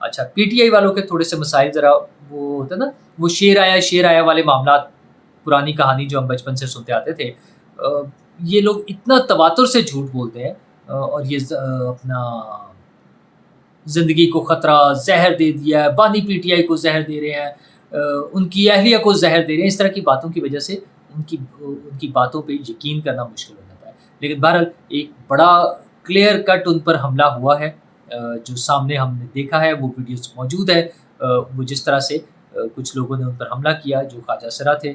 اچھا P T I والوں کے تھوڑے سے مسائل ذرا وہ ہوتا ہے نا، وہ شیر آیا والے معاملات، پرانی کہانی جو ہم بچپن سے سنتے آتے تھے. یہ لوگ اتنا تواتر سے جھوٹ بولتے ہیں، اور یہ اپنا زندگی کو خطرہ، زہر دے دیا ہے، بانی پی ٹی آئی کو زہر دے رہے ہیں، ان کی اہلیہ کو زہر دے رہے ہیں، اس طرح کی باتوں کی وجہ سے ان کی باتوں پہ یقین کرنا مشکل ہو جاتا ہے. لیکن بہرحال ایک بڑا کلیئر کٹ ان پر حملہ ہوا ہے، جو سامنے ہم نے دیکھا ہے، وہ ویڈیوز موجود ہے. وہ جس طرح سے کچھ لوگوں نے ان پر حملہ کیا جو خواجہ سرا تھے،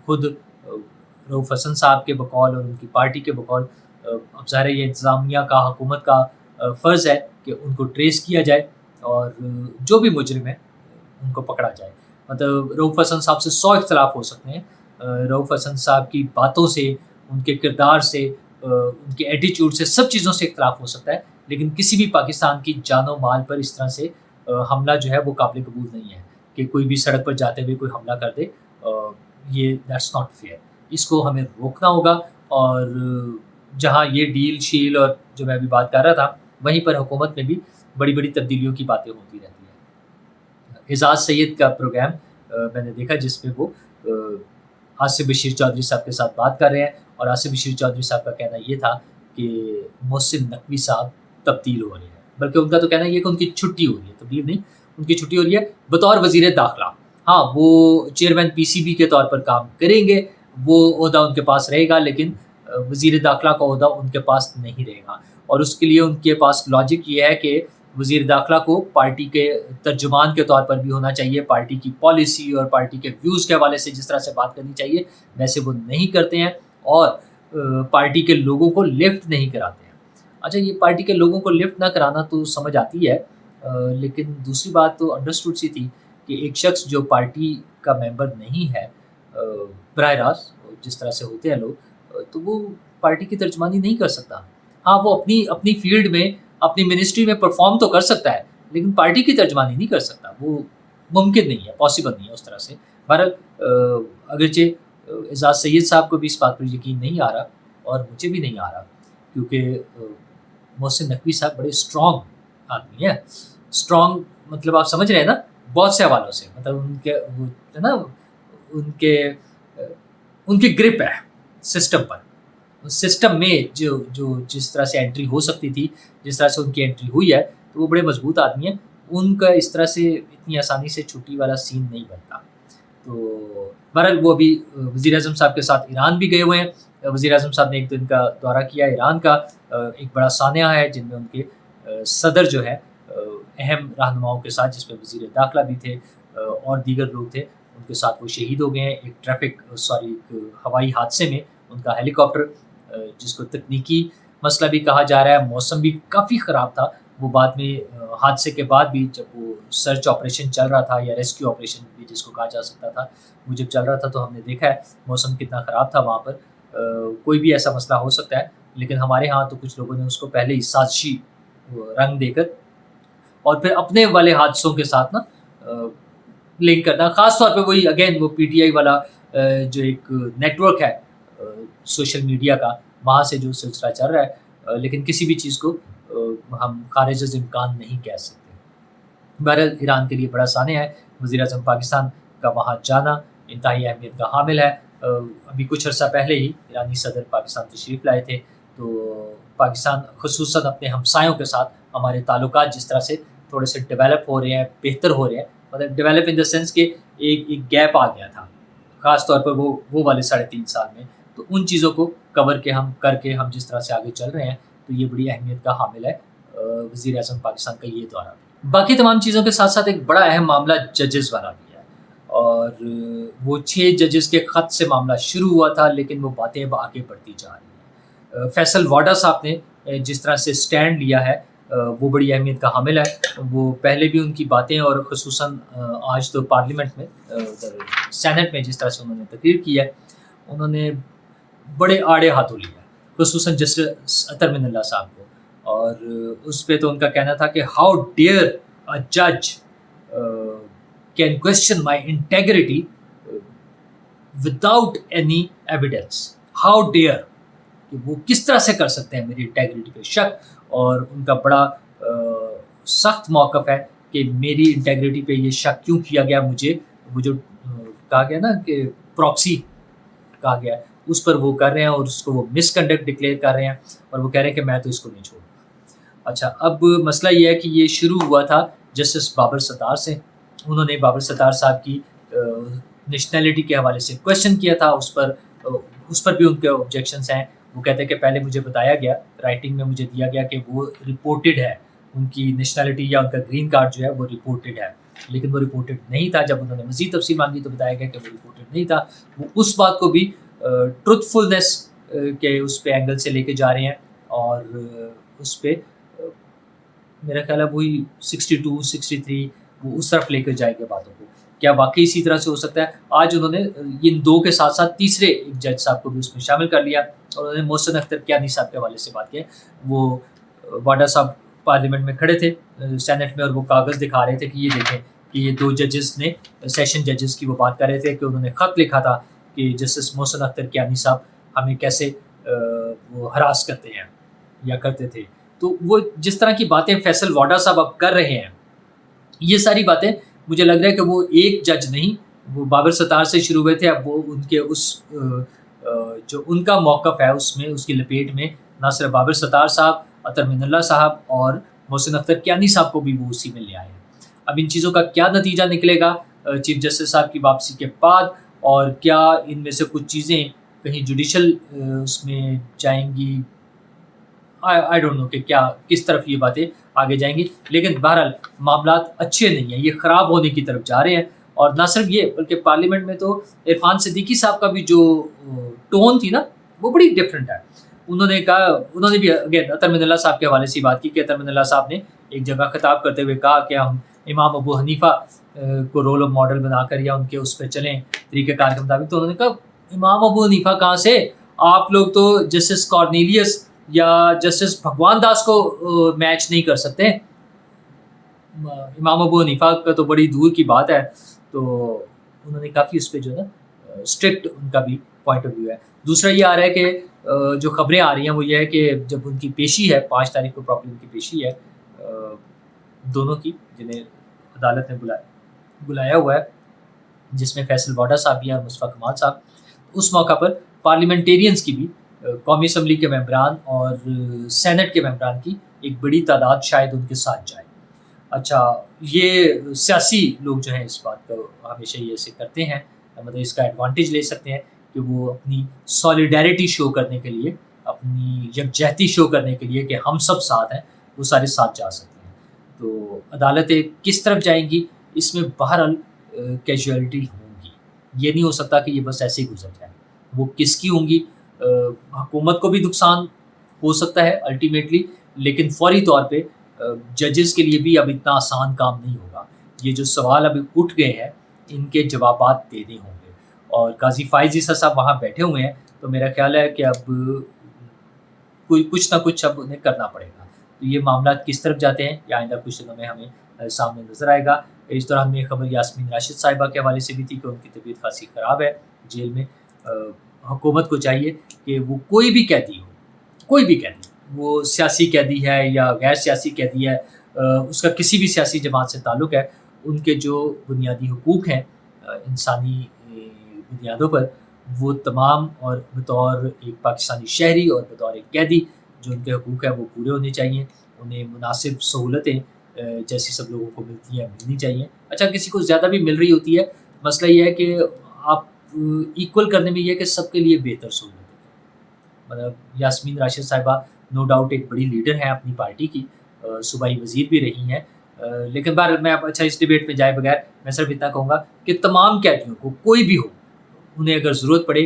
خود رؤوف حسن صاحب کے بقول اور ان کی پارٹی کے بقول. اب ظاہر ہے یہ انتظامیہ کا، حکومت کا فرض ہے کہ ان کو ٹریس کیا جائے اور جو بھی مجرم ہے ان کو پکڑا جائے. مطلب رؤوف حسن صاحب سے 100 اختلاف ہو سکتے ہیں، رؤوف حسن صاحب کی باتوں سے، ان کے کردار سے، ان کے ایٹیچیوڈ سے، سب چیزوں سے اختلاف ہو سکتا ہے، لیکن کسی بھی پاکستان کی جان و مال پر اس طرح سے حملہ جو ہے وہ قابل قبول نہیں ہے کہ کوئی بھی سڑک پر جاتے ہوئے کوئی حملہ کر دے. یہ دیٹس ناٹ فیئر. اس کو ہمیں روکنا ہوگا، اور جہاں یہ ڈیل شیل اور جو میں ابھی بات کر رہا تھا، وہیں پر حکومت میں بھی بڑی بڑی تبدیلیوں کی باتیں ہوتی رہتی ہیں. اعزاز سید کا پروگرام میں نے دیکھا جس میں وہ آصف بشیر چودھری صاحب کے ساتھ بات کر رہے ہیں، اور آصف بشیر چودھری صاحب کا کہنا یہ تھا کہ محسن نقوی صاحب تبدیل ہو رہے ہیں، بلکہ ان کا تو کہنا یہ کہ ان کی چھٹی ہو رہی ہے، تبدیل نہیں، ان کی چھٹی ہو رہی ہے بطور وزیر داخلہ. ہاں وہ چیئرمین پی سی بی کے طور پر کام کریں گے، وہ عہدہ ان کے پاس رہے گا، لیکن وزیر داخلہ کا عہدہ ان کے پاس نہیں رہے گا. اور اس کے لیے ان کے پاس لاجک یہ ہے کہ وزیر داخلہ کو پارٹی کے ترجمان کے طور پر بھی ہونا چاہیے، پارٹی کی پالیسی اور پارٹی کے ویوز کے حوالے سے جس طرح سے بات کرنی چاہیے ویسے وہ نہیں کرتے ہیں، اور پارٹی کے لوگوں کو لفٹ نہیں کراتے ہیں. اچھا یہ پارٹی کے لوگوں کو لفٹ نہ کرانا تو سمجھ آتی ہے، لیکن دوسری بات تو انڈرسٹوڈ سی تھی کہ ایک شخص جو پارٹی کا ممبر نہیں ہے براہ راست جس طرح سے ہوتے ہیں لوگ، تو وہ پارٹی کی ترجمانی نہیں کر سکتا. ہاں وہ اپنی فیلڈ میں، اپنی منسٹری میں پرفارم تو کر سکتا ہے، لیکن پارٹی کی ترجمانی نہیں کر سکتا. وہ ممکن نہیں ہے، پاسبل نہیں ہے اس طرح سے. بہرحال اگرچہ اعزاز سید صاحب کو بھی اس بات پر یقین نہیں آ رہا، اور مجھے بھی نہیں آ رہا، کیونکہ محسن نقوی صاحب بڑے اسٹرانگ آدمی ہیں. اسٹرانگ مطلب آپ سمجھ رہے ہیں نا، بہت سے حوالوں سے، مطلب ان کے وہ ہے نا، ان کی گرپ ہے سسٹم پر. سسٹم میں جو جس طرح سے انٹری ہو سکتی تھی، جس طرح سے ان کی انٹری ہوئی ہے، تو وہ بڑے مضبوط آدمی ہیں. ان کا اس طرح سے اتنی آسانی سے چھٹی والا سین نہیں بنتا. تو بہرحال وہ ابھی وزیر اعظم صاحب کے ساتھ ایران بھی گئے ہوئے ہیں. وزیر اعظم صاحب نے ایک دن کا دورہ کیا ایران کا. ایک بڑا سانحہ ہے جن میں ان کے صدر جو ہے اہم رہنماؤں کے ساتھ، جس میں وزیر داخلہ بھی تھے اور دیگر لوگ تھے، ان کے ساتھ وہ شہید ہو گئے ہیں ایک ہوائی حادثے میں. ان کا ہیلی کاپٹر، جس کو تکنیکی مسئلہ بھی کہا جا رہا ہے، موسم بھی کافی خراب تھا، وہ بعد میں حادثے کے بعد بھی جب وہ سرچ آپریشن چل رہا تھا، یا ریسکیو آپریشن بھی جس کو کہا جا سکتا تھا، وہ جب چل رہا تھا تو ہم نے دیکھا ہے موسم کتنا خراب تھا وہاں پر. کوئی بھی ایسا مسئلہ ہو سکتا ہے، لیکن ہمارے ہاں تو کچھ لوگوں نے اس کو پہلے ہی سازشی رنگ دے کر اور پھر اپنے والے حادثوں کے ساتھ نا لنک کرنا، خاص طور پہ وہی اگین وہ پی ٹی آئی والا جو ایک نیٹ ورک ہے سوشل میڈیا کا، وہاں سے جو سلسلہ چل رہا ہے. لیکن کسی بھی چیز کو ہم خارج از امکان نہیں کہہ سکتے. بہرحال ایران کے لیے بڑا سانحہ ہے. وزیر اعظم پاکستان کا وہاں جانا انتہائی اہمیت کا حامل ہے. ابھی کچھ عرصہ پہلے ہی ایرانی صدر پاکستان تشریف لائے تھے، تو پاکستان خصوصاً اپنے ہمسایوں کے ساتھ ہمارے تعلقات جس طرح سے تھوڑے سے ڈیولپ ہو رہے ہیں، بہتر ہو رہے ہیں، مطلب ڈیولپ ان دا سینس کہ ایک گیپ آ گیا تھا خاص طور پر وہ والے 3.5 سال میں. تو ان چیزوں کو کور کر کے ہم جس طرح سے آگے چل رہے ہیں، تو یہ بڑی اہمیت کا حامل ہے وزیر اعظم پاکستان کا یہ دورہ. باقی تمام چیزوں کے ساتھ ساتھ ایک بڑا اہم معاملہ ججز والا بھی ہے، اور وہ 6 ججز کے خط سے معاملہ شروع ہوا تھا، لیکن وہ باتیں آگے بڑھتی جا رہی ہیں. فیصل واڈا صاحب نے جس طرح سے سٹینڈ لیا ہے وہ بڑی اہمیت کا حامل ہے. وہ پہلے بھی ان کی باتیں، اور خصوصاً آج تو پارلیمنٹ میں سینٹ میں جس طرح سے انہوں نے تقریر کی ہے، انہوں نے بڑے آڑے ہاتھوں لیا، خصوصاً جسٹس اطہر من اللہ صاحب کو. اور اس پہ تو ان کا کہنا تھا کہ ہاؤ ڈیئر اے جج can question my integrity without any evidence. How dare, کہ وہ کس طرح سے کر سکتے ہیں میری انٹیگریٹی پہ شک. اور ان کا بڑا سخت موقف ہے کہ میری انٹیگریٹی پہ یہ شک کیوں کیا گیا مجھے، وہ جو کہا گیا نا کہ پراکسی کہا گیا ہے، اس پر وہ کر رہے ہیں اور اس کو وہ مس کنڈکٹ ڈکلیئر کر رہے ہیں اور وہ کہہ رہے ہیں کہ میں تو اس کو نہیں چھوڑوں۔ اچھا، اب مسئلہ یہ ہے کہ یہ شروع ہوا تھا جسٹس بابر ستار سے۔ انہوں نے بابر ستار صاحب کی نیشنلٹی کے حوالے سے کویشچن کیا تھا، اس پر بھی ان کے آبجیکشنس ہیں۔ وہ کہتے ہیں کہ پہلے مجھے بتایا گیا، رائٹنگ میں مجھے دیا گیا کہ وہ رپورٹڈ ہے، ان کی نیشنلٹی یا ان کا گرین کارڈ جو ہے وہ رپورٹڈ ہے، لیکن وہ رپورٹڈ نہیں تھا۔ جب انہوں نے مزید تفصیل مانگی تو بتایا گیا کہ وہ رپورٹڈ نہیں تھا۔ وہ اس بات کو بھی ٹروتھ فلنس کے اس پہ اینگل سے لے کے جا رہے ہیں اور اس پہ میرا خیال ہے وہی 62 63 وہ اس طرف لے کر جائے گا باتوں کو۔ کیا واقعی اسی طرح سے ہو سکتا ہے؟ آج انہوں نے ان دو کے ساتھ ساتھ تیسرے ایک جج صاحب کو بھی اس میں شامل کر لیا اور انہوں نے محسن اختر کیانی صاحب کے حوالے سے بات کی۔ وہ واڈا صاحب پارلیمنٹ میں کھڑے تھے سینٹ میں اور وہ کاغذ دکھا رہے تھے کہ یہ دیکھیں کہ یہ دو ججز نے سیشن ججز کی وہ بات کر رہے تھے کہ انہوں نے خط لکھا تھا کہ جسٹس محسن اختر کیانی صاحب ہمیں کیسے وہ ہراس کرتے ہیں یا کرتے تھے۔ تو وہ جس طرح کی باتیں فیصل واڈا صاحب اب کر رہے ہیں، یہ ساری باتیں مجھے لگ رہا ہے کہ وہ ایک جج نہیں، وہ بابر ستار سے شروع ہوئے تھے، اب وہ ان کے اس جو ان کا موقف ہے اس میں اس کی لپیٹ میں نہ صرف بابر ستار صاحب، اطہر من اللہ صاحب اور محسن اختر کیانی صاحب کو بھی وہ اسی میں لے آئے ہیں۔ اب ان چیزوں کا کیا نتیجہ نکلے گا چیف جسٹس صاحب کی واپسی کے بعد، اور کیا ان میں سے کچھ چیزیں کہیں جوڈیشل اس میں جائیں گی، آئی ڈونٹ نو کہ کیا کس طرف یہ باتیں آگے جائیں گی، لیکن بہرحال معاملات اچھے نہیں ہیں، یہ خراب ہونے کی طرف جا رہے ہیں۔ اور نہ صرف یہ بلکہ پارلیمنٹ میں تو عرفان صدیقی صاحب کا بھی جو ٹون تھی نا وہ بڑی ڈفرینٹ ہے۔ انہوں نے کہا، انہوں نے بھی اگین اطہر من اللہ صاحب کے حوالے سے بات کی کہ اطہر من اللہ صاحب نے ایک جگہ خطاب کرتے ہوئے کہا کہ ہم امام ابو حنیفہ کو رول آف ماڈل بنا کر یا ان کے اس پہ چلیں طریقہ کار کے مطابق۔ تو انہوں نے کہا امام ابو حنیفہ کہاں سے، آپ لوگ تو جسٹس کارنیلیس یا جسٹس بھگوان داس کو میچ نہیں کر سکتے، امام ابو حنیفہ کا تو بڑی دور کی بات ہے۔ تو انہوں نے کافی اس پہ جو ہے نا اسٹرکٹ ان کا بھی پوائنٹ آف ویو ہے۔ دوسرا یہ آ رہا ہے کہ جو خبریں آ رہی ہیں وہ یہ ہے کہ جب ان کی پیشی ہے 5 تاریخ کو پراپرلی ان کی پیشی ہے دونوں کی، جنہیں عدالت نے بلایا ہوا ہے، جس میں فیصل واڈا صاحب بھی ہیں اور مصطفیٰ کمال صاحب، اس موقع پر پارلیمنٹیرینز کی بھی، قومی اسمبلی کے ممبران اور سینٹ کے ممبران کی ایک بڑی تعداد شاید ان کے ساتھ جائے۔ اچھا، یہ سیاسی لوگ جو ہیں اس بات کو ہمیشہ یہ ایسے کرتے ہیں، مطلب اس کا ایڈوانٹیج لے سکتے ہیں کہ وہ اپنی سالیڈیرٹی شو کرنے کے لیے، اپنی یکجہتی شو کرنے کے لیے کہ ہم سب ساتھ ہیں، وہ سارے ساتھ جا سکتے ہیں۔ تو عدالتیں کس طرف جائیں گی اس میں بہرحال کیجویلٹی ہوں گی، یہ نہیں ہو سکتا کہ یہ بس ایسے ہی گزر جائے۔ وہ کس کی ہوں گی، حکومت کو بھی نقصان ہو سکتا ہے الٹیمیٹلی، لیکن فوری طور پہ ججز کے لیے بھی اب اتنا آسان کام نہیں ہوگا۔ یہ جو سوال ابھی اٹھ گئے ہیں ان کے جوابات دینے ہوں گے، اور قاضی فائز عیسیٰ صاحب وہاں بیٹھے ہوئے ہیں، تو میرا خیال ہے کہ اب کچھ نہ کچھ اب انہیں کرنا پڑے گا۔ تو یہ معاملات کس طرف جاتے ہیں یہ آئندہ کچھ دنوں میں ہمیں سامنے نظر آئے گا۔ اس دوران میں خبر یاسمین راشد صاحبہ کے حوالے سے بھی تھی کہ ان کی طبیعت خاصی خراب ہے جیل میں۔ حکومت کو چاہیے کہ وہ کوئی بھی قیدی ہو، کوئی بھی قیدی، وہ سیاسی قیدی ہے یا غیر سیاسی قیدی ہے، اس کا کسی بھی سیاسی جماعت سے تعلق ہے، ان کے جو بنیادی حقوق ہیں انسانی بنیادوں پر، وہ تمام اور بطور ایک پاکستانی شہری اور بطور ایک قیدی جو ان کے حقوق ہیں وہ پورے ہونے چاہیے۔ انہیں مناسب سہولتیں جیسی سب لوگوں کو ملتی ہیں ملنی چاہیے۔ اچھا، کسی کو زیادہ بھی مل رہی ہوتی ہے، مسئلہ یہ ہے کہ آپ ایکول کرنے میں یہ ہے کہ سب کے لیے بہتر سہولتیں ہیں۔ مطلب یاسمین راشد صاحبہ نو ڈاؤٹ ایک بڑی لیڈر ہیں اپنی پارٹی کی، صوبائی وزیر بھی رہی ہیں، لیکن بہرحال میں اچھا اس ڈیبیٹ میں جائے بغیر میں صرف اتنا کہوں گا کہ تمام قیدیوں کو کوئی بھی ہو، انہیں اگر ضرورت پڑے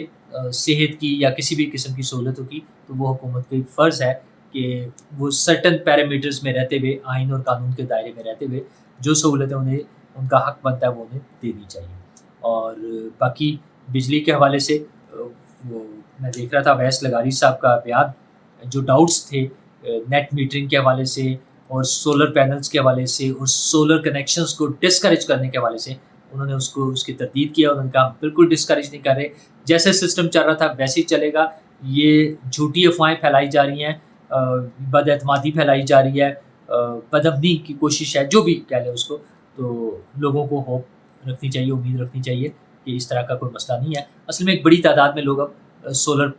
صحت کی یا کسی بھی قسم کی سہولتوں کی، تو وہ حکومت کا فرض ہے کہ وہ سرٹن پیرامیٹرز میں رہتے ہوئے، آئین اور قانون کے دائرے میں رہتے ہوئے جو سہولتیں انہیں ان کا حق بنتا ہے وہ انہیں دینی چاہیے۔ اور باقی بجلی کے حوالے سے وہ میں دیکھ رہا تھا ویس لغاری صاحب کا بیان، جو ڈاؤٹس تھے نیٹ میٹرنگ کے حوالے سے اور سولر پینلز کے حوالے سے اور سولر کنیکشنز کو ڈسکریج کرنے کے حوالے سے، انہوں نے اس کی تردید کیا۔ انہوں نے کہا بالکل ڈسکریج نہیں کر رہے، جیسے سسٹم چل رہا تھا ویسے ہی چلے گا۔ یہ جھوٹی افواہیں پھیلائی جا رہی ہیں، بد اعتمادی پھیلائی جا رہی ہے، بدامنی کی کوشش ہے، جو بھی کہہ لیں اس کو، تو لوگوں کو ہوپ رکھنی چاہیے، امید رکھنی چاہیے کہ اس طرح کا کوئی مسئلہ نہیں ہے۔ اصل میں ایک بڑی تعداد میں لوگ اب سولر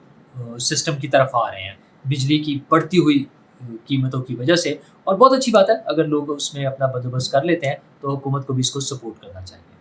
سسٹم کی طرف آ رہے ہیں بجلی کی بڑھتی ہوئی قیمتوں کی وجہ سے، اور بہت اچھی بات ہے اگر لوگ اس میں اپنا بندوبست کر لیتے ہیں، تو حکومت کو بھی اس کو سپورٹ کرنا چاہیے۔